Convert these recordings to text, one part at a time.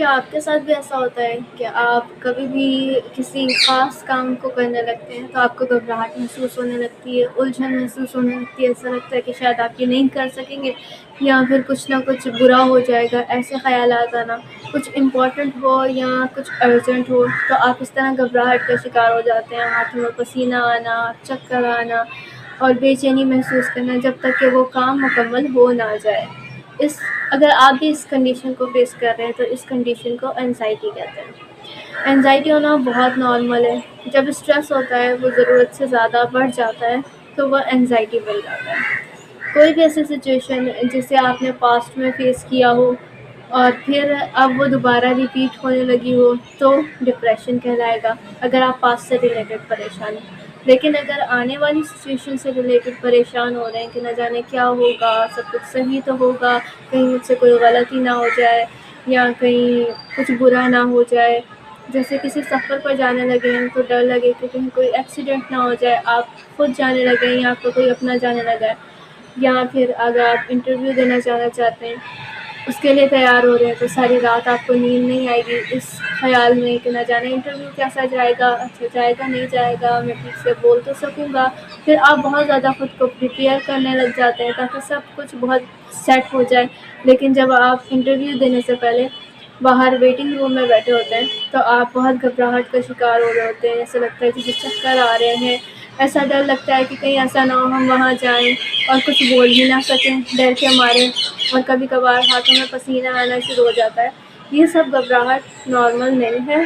کیا آپ کے ساتھ بھی ایسا ہوتا ہے کہ آپ کبھی بھی کسی خاص کام کو کرنے لگتے ہیں تو آپ کو گھبراہٹ محسوس ہونے لگتی ہے، الجھن محسوس ہونے لگتی ہے، ایسا لگتا ہے کہ شاید آپ یہ نہیں کر سکیں گے یا پھر کچھ نہ کچھ برا ہو جائے گا، ایسے خیالات آنا، کچھ امپورٹنٹ ہو یا کچھ ارجنٹ ہو تو آپ اس طرح گھبراہٹ کا شکار ہو جاتے ہیں، ہاتھوں میں پسینہ آنا، چکر آنا اور بے چینی محسوس کرنا جب تک کہ وہ کام مکمل ہو نہ جائے۔ اگر آپ بھی اس کنڈیشن کو فیس کر رہے ہیں تو اس کنڈیشن کو انزائٹی کہتے ہیں۔ انزائٹی ہونا بہت نارمل ہے۔ جب اسٹریس ہوتا ہے وہ ضرورت سے زیادہ بڑھ جاتا ہے تو وہ انزائٹی بن جاتا ہے۔ کوئی بھی ایسی سچویشن جسے آپ نے پاسٹ میں فیس کیا ہو اور پھر اب وہ دوبارہ ریپیٹ ہونے لگی ہو تو ڈپریشن کہلائے گا، اگر آپ پاسٹ سے ریلیٹڈ پریشان ہیں۔ لیکن اگر آنے والی سچویشن سے ریلیٹڈ پریشان ہو رہے ہیں کہ نہ جانے کیا ہوگا، سب کچھ صحیح تو ہوگا، کہیں مجھ سے کوئی غلطی نہ ہو جائے یا کہیں کچھ برا نہ ہو جائے، جیسے کسی سفر پر جانے لگے ہیں تو ڈر لگے کہ کہیں کوئی ایکسیڈنٹ نہ ہو جائے، آپ خود جانے لگے ہیں یا آپ کو کوئی اپنا جانے لگا ہے، یا پھر اگر آپ انٹرویو دینا جانا چاہتے ہیں اس کے لیے تیار ہو رہے ہیں تو ساری رات آپ کو نیند نہیں آئے گی اس خیال میں کہ نہ جانے انٹرویو کیسا جائے گا، اچھا جائے گا نہیں جائے گا، میں ٹھیک سے بول تو سکوں گا۔ پھر آپ بہت زیادہ خود کو پریپیئر کرنے لگ جاتے ہیں تاکہ سب کچھ بہت سیٹ ہو جائے، لیکن جب آپ انٹرویو دینے سے پہلے باہر ویٹنگ روم میں بیٹھے ہوتے ہیں تو آپ بہت گھبراہٹ کا شکار ہو رہے ہوتے ہیں، ایسا لگتا ہے کہ چکر آ رہے ہیں، ایسا ڈر لگتا ہے کہ کہیں ایسا نہ ہو ہم وہاں جائیں اور کچھ بول ہی نہ سکیں ڈر کے مارے، اور کبھی کبھار ہاتھوں میں پسینہ آنا شروع ہو جاتا ہے۔ یہ سب گھبراہٹ نارمل نہیں ہے۔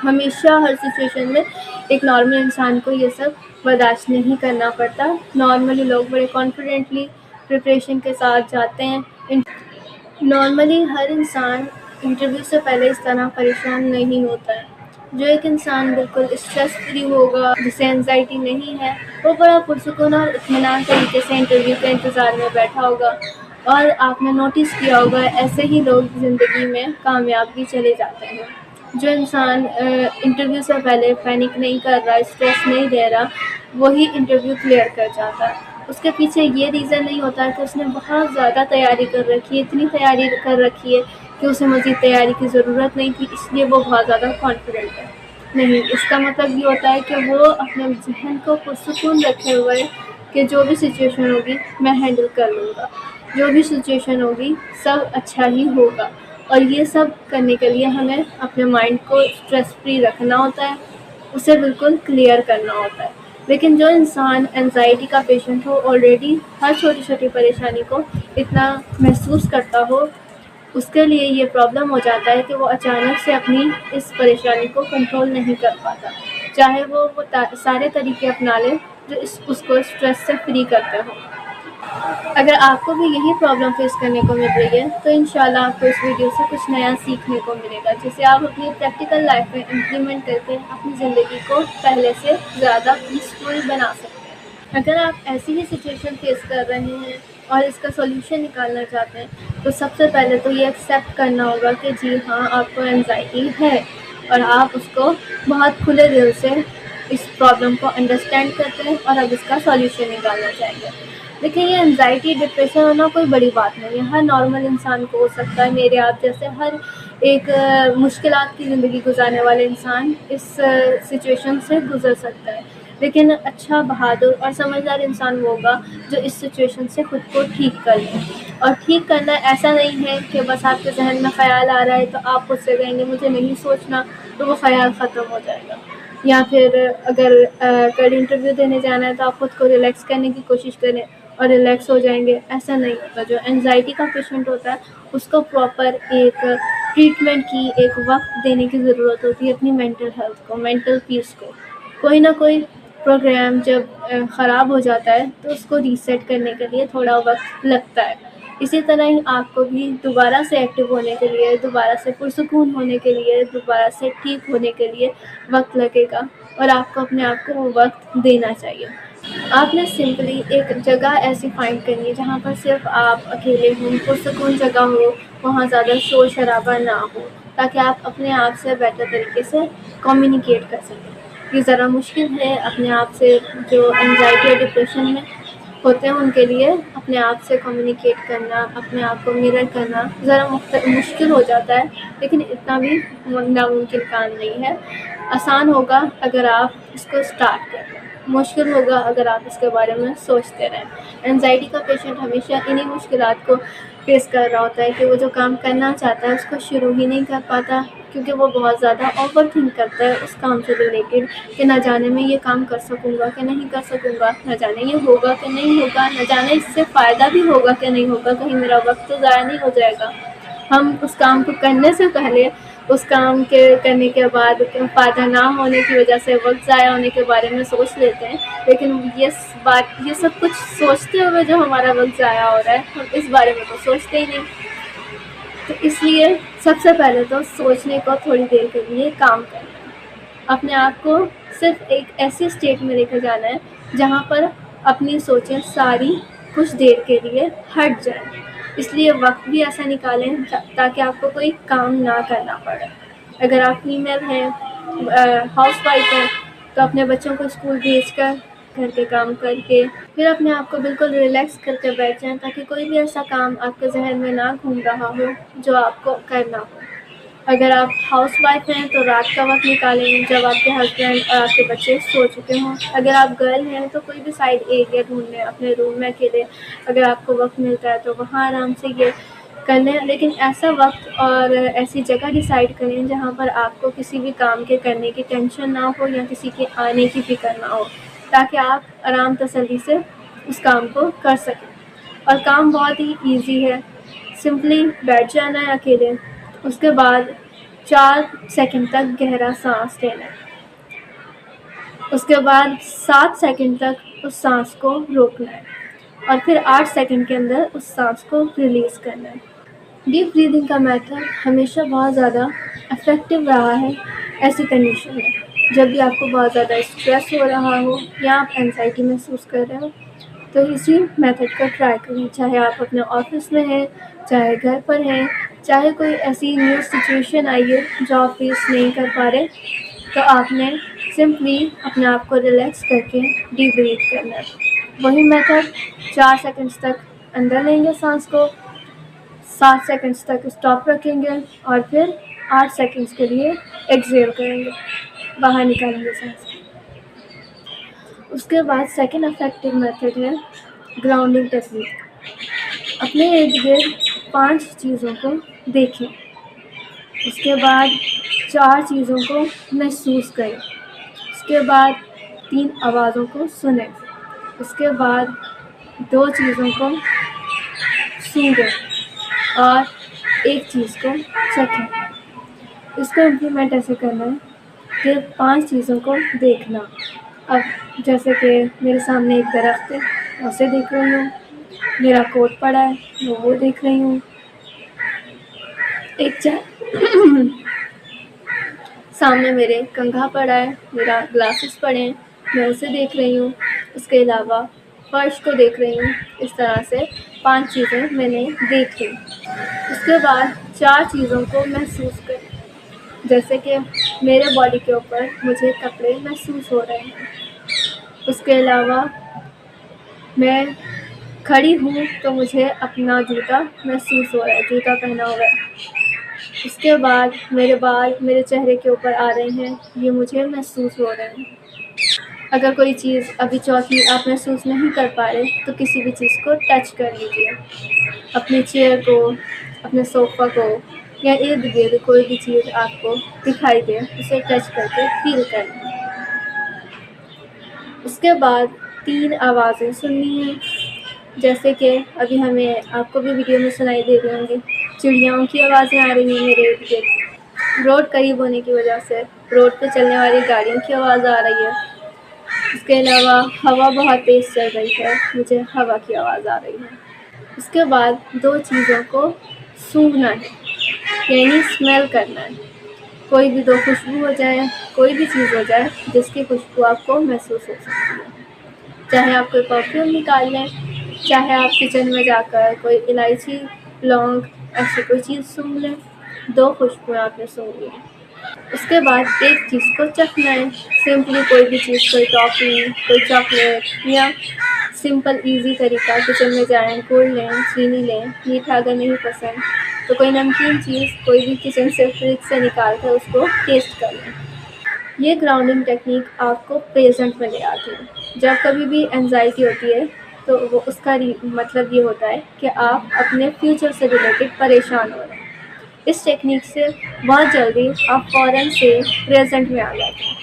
ہمیشہ ہر سچویشن میں ایک نارمل انسان کو یہ سب برداشت نہیں کرنا پڑتا۔ نارملی لوگ بڑے کانفیڈنٹلی پریپریشن کے ساتھ جاتے ہیں۔ نارملی ہر انسان انٹرویو سے پہلے اس طرح پریشان نہیں ہوتا ہے۔ جو ایک انسان بالکل اسٹریس فری ہوگا، جسے انزائٹی نہیں ہے، وہ بڑا پرسکون اور اطمینان طریقے سے انٹرویو کے انتظار میں بیٹھا ہوگا۔ اور آپ نے نوٹس کیا ہوگا ایسے ہی لوگ زندگی میں کامیاب بھی چلے جاتے ہیں۔ جو انسان انٹرویو سے پہلے پینک نہیں کر رہا، اسٹریس نہیں لے رہا، وہی انٹرویو کلیئر کر جاتا ہے۔ اس کے پیچھے یہ ریزن نہیں ہوتا کہ اس نے بہت زیادہ تیاری کر رکھی ہے، اتنی تیاری کر رکھی ہے کہ اسے مزید تیاری کی ضرورت نہیں تھی، اس لیے وہ بہت زیادہ کانفیڈنٹ ہے۔ نہیں، اس کا مطلب یہ ہوتا ہے کہ وہ اپنے ذہن کو پرسکون رکھے ہوئے کہ جو بھی سچویشن ہوگی میں ہینڈل کر لوں گا، جو بھی سچویشن ہوگی سب اچھا ہی ہوگا۔ اور یہ سب کرنے کے لیے ہمیں اپنے مائنڈ کو اسٹریس فری رکھنا ہوتا ہے، اسے بالکل کلیئر کرنا ہوتا ہے۔ لیکن جو انسان انزائٹی کا پیشنٹ ہو، آلریڈی ہر چھوٹی چھوٹی پریشانی کو اتنا محسوس کرتا ہو، اس کے لیے یہ پرابلم ہو جاتا ہے کہ وہ اچانک سے اپنی اس پریشانی کو کنٹرول نہیں کر پاتا، چاہے وہ سارے طریقے اپنا لے جو اس کو اسٹریس سے فری کرتے ہوں۔ اگر آپ کو بھی یہی پرابلم فیس کرنے کو مل رہی ہے تو انشاءاللہ آپ کو اس ویڈیو سے کچھ نیا سیکھنے کو ملے گا، جسے آپ اپنی پریکٹیکل لائف میں امپلیمنٹ کر کے اپنی زندگی کو پہلے سے زیادہ پیسفل بنا سکتے ہیں۔ اگر آپ ایسی ہی سچویشن فیس کر رہے ہیں اور اس کا سولوشن نکالنا چاہتے ہیں تو سب سے پہلے تو یہ ایکسیپٹ کرنا ہوگا کہ جی ہاں آپ کو انزائٹی ہے، اور آپ اس کو بہت کھلے دل سے اس پرابلم کو انڈرسٹینڈ کرتے ہیں اور اب اس کا سولوشن نکالنا چاہیے۔ دیکھیں، یہ انزائٹی ڈپریشن ہونا کوئی بڑی بات نہیں ہے، ہر نارمل انسان کو ہو سکتا ہے، میرے آپ جیسے ہر ایک مشکلات کی زندگی گزارنے والے انسان اس سچویشن سے گزر سکتا ہے۔ لیکن اچھا، بہادر اور سمجھدار انسان وہ ہوگا جو اس سچویشن سے خود کو ٹھیک کر لے۔ اور ٹھیک کرنا ایسا نہیں ہے کہ بس آپ کے ذہن میں خیال آ رہا ہے تو آپ خود سے کہیں گے مجھے نہیں سوچنا، تو وہ خیال ختم ہو جائے گا۔ یا پھر اگر کل انٹرویو دینے جانا ہے تو آپ خود کو ریلیکس کرنے کی کوشش کریں اور ریلیکس ہو جائیں گے، ایسا نہیں ہوتا۔ جو انزائٹی کا پیشنٹ ہوتا ہے اس کو پراپر ایک ٹریٹمنٹ کی، ایک وقت دینے کی ضرورت ہوتی ہے اپنی مینٹل ہیلتھ کو، مینٹل پیس کو۔ کوئی نہ کوئی پروگرام جب خراب ہو جاتا ہے تو اس کو ریسیٹ کرنے کے لیے تھوڑا وقت لگتا ہے۔ اسی طرح ہی آپ کو بھی دوبارہ سے ایکٹیو ہونے کے لیے، دوبارہ سے پرسکون ہونے کے لیے، دوبارہ سے ٹھیک ہونے کے لیے وقت لگے گا، اور آپ کو اپنے آپ کو وہ وقت دینا چاہیے۔ آپ نے سمپلی ایک جگہ ایسی فائنڈ کرنی ہے جہاں پر صرف آپ اکیلے ہوں، پرسکون جگہ ہو، وہاں زیادہ شور شرابہ نہ ہو، تاکہ آپ اپنے آپ سے بہتر طریقے سے کمیونیکیٹ کر سکیں۔ یہ ذرا مشکل ہے اپنے آپ سے جو انزائٹی اور ڈپریشن میں ہوتے ہیں ان کے لیے اپنے آپ سے کمیونیکیٹ کرنا، اپنے آپ کو میرر کرنا ذرا مشکل ہو جاتا ہے، لیکن اتنا بھی ناممکن کام نہیں ہے۔ آسان ہوگا اگر آپ اس کو اسٹارٹ کریں، مشکل ہوگا اگر آپ اس کے بارے میں سوچتے رہیں۔ اینزائٹی کا پیشنٹ ہمیشہ انہی مشکلات کو فیس کر رہا ہوتا ہے کہ وہ جو کام کرنا چاہتا ہے اس کو شروع ہی نہیں کر پاتا، کیونکہ وہ بہت زیادہ اوور تھنک کرتا ہے اس کام سے ریلیٹڈ کہ نہ جانے میں یہ کام کر سکوں گا کہ نہیں کر سکوں گا، نہ جانے یہ ہوگا کہ نہیں ہوگا، نہ جانے اس سے فائدہ بھی ہوگا کہ نہیں ہوگا، کہیں میرا وقت تو ضائع نہیں ہو جائے گا۔ ہم اس کام کو کرنے سے پہلے، اس کام کے کرنے کے بعد فائدہ نہ ہونے کی وجہ سے وقت ضائع ہونے کے بارے میں سوچ لیتے ہیں، لیکن یہ سب کچھ سوچتے ہوئے جو ہمارا وقت ضائع ہو رہا ہے، ہم اس بارے میں تو سوچتے ہی نہیں۔ تو اس لیے سب سے پہلے تو سوچنے کو تھوڑی دیر کے لیے کام کرنا ہے، اپنے آپ کو صرف ایک ایسی اسٹیٹ میں لے کے جانا ہے جہاں پر اپنی سوچیں ساری کچھ دیر کے لیے ہٹ جائیں۔ اس لیے وقت بھی ایسا نکالیں تاکہ آپ کو کوئی کام نہ کرنا پڑے۔ اگر آپ فیمیل ہیں، ہاؤس وائف ہیں، تو اپنے بچوں کو اسکول بھیج کر، گھر کے کام کر کے پھر اپنے آپ کو بالکل ریلیکس کر کے بیٹھ جائیں تاکہ کوئی بھی ایسا کام آپ کے ذہن میں نہ گھوم رہا ہو جو آپ کو کرنا ہو۔ اگر آپ ہاؤس وائف ہیں تو رات کا وقت نکالیں جب آپ کے ہسبینڈ اور آپ کے بچے سو چکے ہوں۔ اگر آپ گرل ہیں تو کوئی بھی سائڈ ایریا ڈھونڈ لیں اپنے روم میں اکیلے، اگر آپ کو وقت ملتا ہے تو وہاں آرام سے یہ کر لیں، لیکن ایسا وقت اور ایسی جگہ ڈیسائیڈ کریں جہاں پر آپ کو کسی بھی کام کے کرنے کی ٹینشن نہ ہو یا کسی کے آنے کی فکر نہ ہو، تاکہ آپ آرام تسلی سے اس کام کو کر سکیں۔ اور کام بہت ہی ایزی ہے، سمپلی بیٹھ جانا ہے اکیلے، اس کے بعد 4 سیکنڈ تک گہرا سانس لینا ہے، اس کے بعد 7 سیکنڈ تک اس سانس کو روکنا ہے، اور پھر 8 سیکنڈ کے اندر اس سانس کو ریلیز کرنا ہے۔ ڈیپ بریدنگ کا میتھڈ ہمیشہ بہت زیادہ افیکٹو رہا ہے ایسی کنڈیشن میں جب بھی آپ کو بہت زیادہ اسٹریس ہو رہا ہو یا آپ اینزائٹی محسوس کر رہے ہو، تو اسی میتھڈ کو ٹرائی کریں، چاہے آپ اپنے آفس میں ہیں، چاہے گھر پر ہیں، چاہے کوئی ایسی نیو سچویشن آئی ہے جو آپ فیس نہیں کر پا رہے، تو آپ نے سمپلی اپنے آپ کو ریلیکس کر کے ڈیپ بریتھ کرنا ہے۔ وہی میتھڈ 4 سیکنڈز تک اندر لیں گے سانس کو، 7 سیکنڈز تک اسٹاپ رکھیں گے، اور پھر 8 سیکنڈز کے لیے ایکسیل کریں گے، باہر نکالیں گے سانس۔ اس کے بعد سیکنڈ افیکٹو میتھڈ ہے گراؤنڈنگ ٹیکنیک۔ اپنے ارد گرد 5 چیزوں کو دیکھیں، اس کے بعد 4 چیزوں کو محسوس کریں، اس کے بعد 3 آوازوں کو سنیں، اس کے بعد 2 چیزوں کو سونگھیں اور 1 چیز کو چکھیں۔ اس کو امپلیمنٹ ایسے کرنا ہے کہ 5 چیزوں کو دیکھنا۔ اب جیسے کہ میرے سامنے ایک درخت ہے، میں اسے دیکھ رہی ہوں، میرا کوٹ پڑا ہے میں وہ دیکھ رہی ہوں، ایک سامنے میرے کنگھا پڑا ہے، میرا گلاسز پڑے ہیں، میں اسے دیکھ رہی ہوں، اس کے علاوہ فرش کو دیکھ رہی ہوں۔ اس طرح سے 5 چیزیں میں نے دیکھی۔ اس کے بعد 4 چیزوں کو محسوس کریں، جیسے کہ میرے باڈی کے اوپر مجھے کپڑے محسوس ہو رہے ہیں، اس کے علاوہ میں کھڑی ہوں تو مجھے اپنا جوتا محسوس ہو رہا ہے، جوتا پہنا ہوا ہے۔ اس کے بعد میرے بال میرے چہرے کے اوپر آ رہے ہیں، یہ مجھے محسوس ہو رہے ہیں۔ اگر کوئی چیز ابھی چوتھی آپ محسوس نہیں کر پا رہے تو کسی بھی چیز کو ٹچ کر لیجیے، اپنی چیئر کو، اپنے صوفہ کو، یا ارد گرد کوئی بھی چیز آپ کو دکھائی دے اسے ٹچ کر کے فیل کر لیں۔ اس کے بعد 3 آوازیں سننی ہیں، جیسے کہ ابھی ہمیں آپ کو بھی ویڈیو میں سنائی دے رہی ہوں گی، چڑیاؤں کی آوازیں آ رہی ہیں میرے ارد گرد، روڈ قریب ہونے کی وجہ سے روڈ پہ چلنے والی گاڑیوں کی آواز آ رہی ہے۔ اس کے علاوہ ہوا بہت تیز چل رہی ہے، مجھے ہوا کی آواز آ رہی ہے۔ اس کے بعد 2 چیزوں کو سونگھنا ہے، یعنی اسمیل کرنا ہے، کوئی بھی 2 خوشبو ہو جائے، کوئی بھی چیز ہو جائے جس کی خوشبو آپ کو محسوس ہو سکتی ہے، چاہے آپ کوئی پرفیوم نکال لیں، چاہے آپ کچن میں جا کر کوئی الائچی، لونگ ایسی کوئی چیز سونگھ لیں، 2 خوشبوئیں آپ نے سونگھ لی۔ اس کے بعد 1 چیز کو چکھنا ہے، سمپلی کوئی بھی چیز، کوئی ٹافی، کوئی چاکلیٹ یا سمپل ایزی طریقہ، کچن میں جائیں، گڑ لیں، چینی لیں، میٹھا اگر نہیں پسند تو کوئی نمکین چیز کوئی بھی کچن سے فریج سے نکال کر اس کو ٹیسٹ کر لیں۔ یہ گراؤنڈنگ ٹیکنیک آپ کو پریزنٹ میں لے آتی ہے۔ جب کبھی بھی انزائٹی ہوتی ہے تو وہ اس کا مطلب یہ ہوتا ہے کہ آپ اپنے فیوچر سے ریلیٹڈ پریشان ہو رہے ہیں۔ اس ٹیکنیک سے بہت جلدی آپ فوراً سے پریزنٹ میں آ جاتے ہیں۔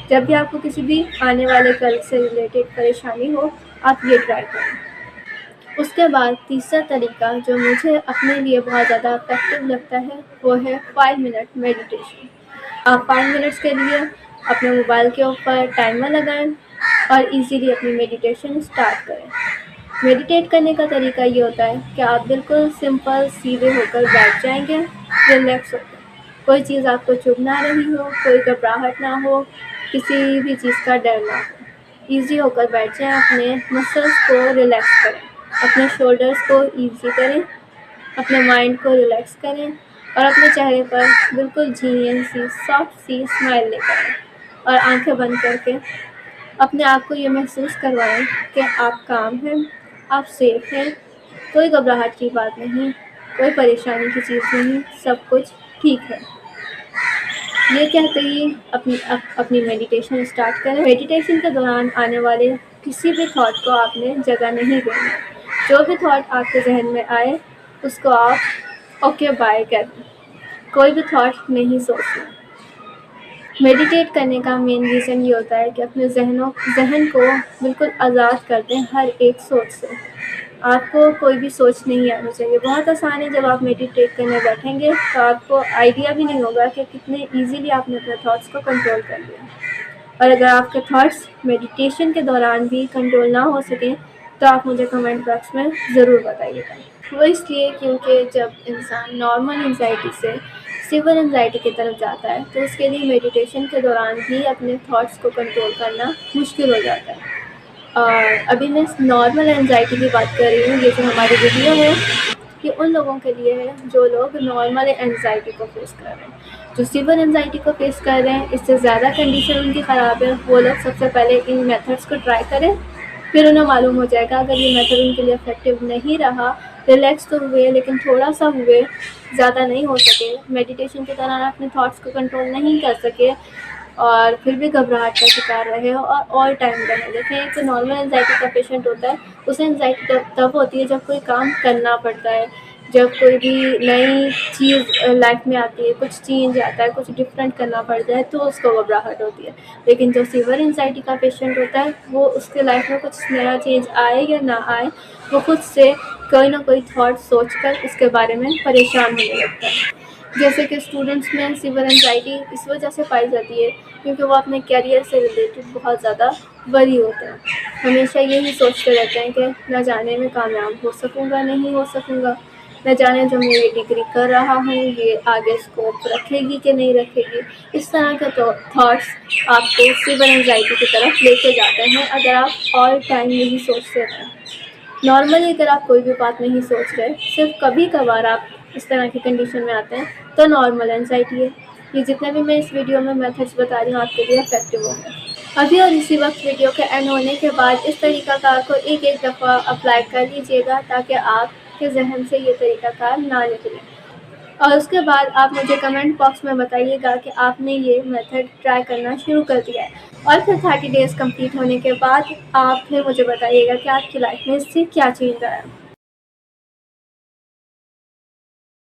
جب بھی آپ کو کسی بھی آنے والے کل سے ریلیٹڈ پریشانی ہو، آپ یہ ٹرائی کریں۔ اس کے بعد تیسرا طریقہ جو مجھے اپنے لیے بہت زیادہ افیکٹو لگتا ہے وہ ہے 5 منٹ میڈیٹیشن۔ آپ 5 منٹس کے لیے اپنے موبائل کے اوپر ٹائمر لگائیں اور ایزیلی اپنی میڈیٹیشن اسٹارٹ کریں۔ میڈیٹیٹ کرنے کا طریقہ یہ ہوتا ہے کہ آپ بالکل سمپل سیدھے ہو کر بیٹھ جائیں گے، ریلیکس ہو کر، کوئی چیز آپ کو چبھ نہ رہی ہو، کوئی گھبراہٹ نہ ہو، کسی بھی چیز کا ڈر نہ ہو۔ ایزی ہو کر بیٹھ جائیں، اپنے مسلس کو ریلیکس کریں، اپنے شولڈرز کو ایزی کریں، اپنے مائنڈ کو ریلیکس کریں اور اپنے چہرے پر بالکل جھینین سی سافٹ سی اسمائل لے کریں اور آنکھیں بند کر کے اپنے آپ کو یہ محسوس کروائیں کہ آپ کام ہیں، آپ سیف ہیں، کوئی گھبراہٹ کی بات نہیں، کوئی پریشانی کی چیز نہیں، سب کچھ ٹھیک ہے۔ یہ کہتے ہی اپنی میڈیٹیشن اسٹارٹ کریں۔ میڈیٹیشن کے دوران آنے والے کسی بھی تھاٹ کو آپ نے جگہ نہیں دینی۔ جو بھی تھاٹ آپ کے ذہن میں آئے اس کو آپ اوکے بائے کر دیں، کوئی بھی تھاٹ نہیں سوچنا۔ میڈیٹیٹ کرنے کا مین ریزن یہ ہوتا ہے کہ اپنے ذہن کو بالکل آزاد کر دیں ہر ایک سوچ سے۔ آپ کو کوئی بھی سوچ نہیں آنی چاہیے۔ بہت آسان ہے، جب آپ میڈیٹیٹ کرنے بیٹھیں گے تو آپ کو آئیڈیا بھی نہیں ہوگا کہ کتنے ایزیلی آپ نے اپنے تھاٹس کو کنٹرول کر لیا۔ اور اگر آپ کے تھاٹس میڈیٹیشن کے دوران بھی کنٹرول نہ ہو سکیں تو آپ مجھے کمنٹ باکس میں ضرور بتائیے گا۔ وہ اس لیے کیونکہ جب انسان نارمل انزائٹی سے سیور انزائٹی کی طرف جاتا ہے تو اس کے لیے میڈیٹیشن کے دوران بھی اپنے تھاٹس کو کنٹرول کرنا مشکل ہو جاتا ہے۔ اور ابھی میں نارمل انزائٹی کی بات کر رہی ہوں۔ یہ جو ہماری ویڈیو ہے یہ ان لوگوں کے لیے ہے جو لوگ نارمل انزائٹی کو فیس کر رہے ہیں۔ جو سیور انزائٹی کو فیس کر رہے ہیں، اس سے زیادہ کنڈیشن ان کی خراب ہے، وہ لوگ سب سے پہلے ان میتھڈس کو ٹرائی کریں، پھر انہیں معلوم ہو جائے گا اگر یہ میتھڈ ان کے لیے افیکٹو نہیں رہا، ریلیکس تو ہوئے لیکن تھوڑا سا ہوئے، زیادہ نہیں ہو سکے، میڈیٹیشن کے دوران اپنے تھاٹس کو کنٹرول نہیں کر سکے اور پھر بھی گھبراہٹ کا شکار رہے اور ٹائم رہے۔ دیکھیں ایک نارمل انزائٹی کا پیشنٹ ہوتا ہے، اسے انزائٹی تب ہوتی ہے جب کوئی کام کرنا پڑتا ہے، جب کوئی بھی نئی چیز لائف میں آتی ہے، کچھ چینج آتا ہے، کچھ ڈفرینٹ کرنا پڑتا ہے تو اس کو گھبراہٹ ہوتی ہے۔ لیکن جو سیور انزائٹی کا پیشنٹ ہوتا ہے وہ اس کے لائف میں کچھ نیا چینج آئے یا نہ آئے، وہ خود سے کوئی نہ کوئی تھاٹ سوچ کر اس کے بارے میں پریشان ہونے لگتا ہے۔ جیسے کہ اسٹوڈنٹس میں سیور انزائٹی اس وجہ سے پائی جاتی ہے کیونکہ وہ اپنے کیریئر سے ریلیٹڈ بہت زیادہ وری ہوتے ہیں، ہمیشہ یہی سوچتے رہتے ہیں کہ نہ جانے میں کامیاب ہو سکوں گا نہیں ہو سکوں گا، نہ جانے جو میں یہ ڈگری کر رہا ہوں یہ آگے اسکوپ رکھے گی کہ نہیں رکھے گی۔ اس طرح کے تھاٹس آپ کو سیور انزائٹی کی طرف لے کے جاتے ہیں اگر آپ آل ٹائم یہی سوچتے رہیں۔ نارملی اگر آپ کوئی بھی بات نہیں سوچ رہے، صرف کبھی کبھار آپ اس طرح کی کنڈیشن میں آتے ہیں تو نارمل انزائٹی ہے۔ یہ جتنے بھی میں اس ویڈیو میں میتھڈس بتا رہی ہوں آپ کے لیے افیکٹو ہوں گے۔ ابھی اور اسی وقت ویڈیو کے اینڈ ہونے کے بعد اس طریقہ کار کو ایک دفعہ اپلائی کر لیجیے گا تاکہ آپ کے ذہن سے یہ طریقہ کار نہ نکلے، اور اس کے بعد آپ مجھے کمنٹ باکس میں بتائیے گا کہ آپ نے یہ میتھڈ ٹرائی کرنا شروع کر دیا ہے، اور پھر 30 ڈیز کمپلیٹ ہونے کے بعد آپ پھر مجھے بتائیے گا کہ آپ کی لائف میں اس سے کیا چینج آیا۔